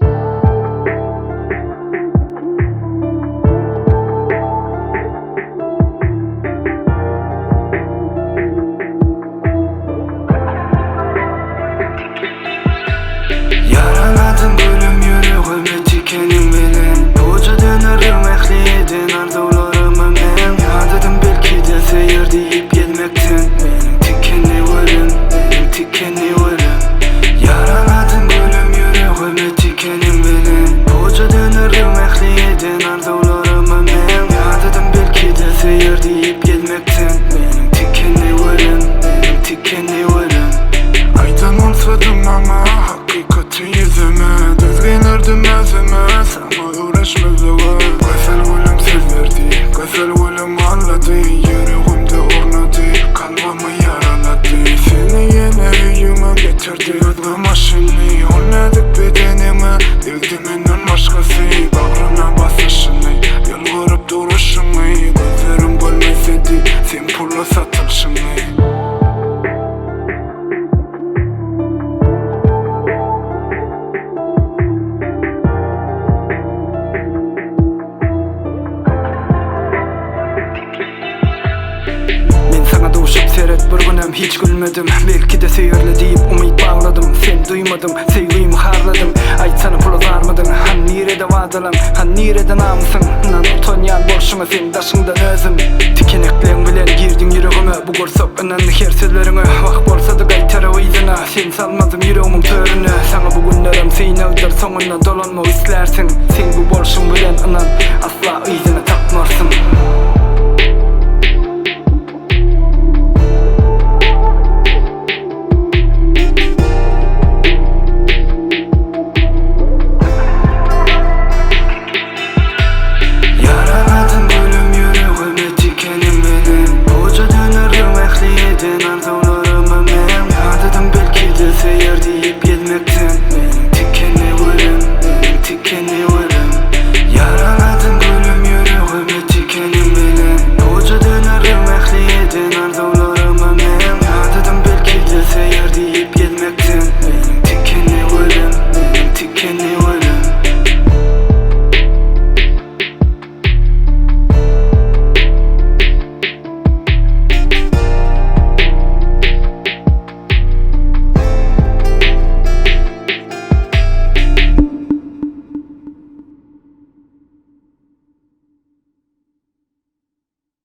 Yaraladım gulim yüreğimi tikenim bilen. Koca dönerim ehliyeden arzularımı men. Ya dedim belki de seyir deyip gelmekten. Benim tikenli gulim, benim tikenli gulim. Yaraladım gulim yüreğimi tikenim bilen. Koca dönerim ehliyeden arzularımı men. Ya dedim belki de seyir deyip gelmekten. Benim tikenli gulim, benim tikenli gulim. Aydan olsadım ama hakikati yüzüme düzgünürdüm özüme. Sana uğraşmadım. Güzel gulim söz verdi, güzel gulim anladı. Yüreğimde ornadı, kalbimi yaraladı. Seni yine hüyüme getirdi özlem aşını. Olmadık bedenime, dildimenin başkası. Bağrına basışını, yalvarıp duruşumu. Gözlerim görmeseydi, sen pulla satılışını. Duşup seyret bir günem hiç gülmedim. Belki de seyirle deyip umut bağladım. Sen duymadım, sevgimi harladım. Aytsana pula zarmadın, han nirede vadalan, han nirede namusın. Nan utanyan bolşuma sen daşыңdan özüm. Tikeneklerin bilen girdin yüreğime. Bu gorsak önen her sözlerine. Vak bolsa da gaytara uyduna. Sen salmadım yüreğimin törünü. Sana bu günlerim seni öldür sonuna dolanma islersin. Sen bu bolşun bilen anan asla uyduna takmarsın.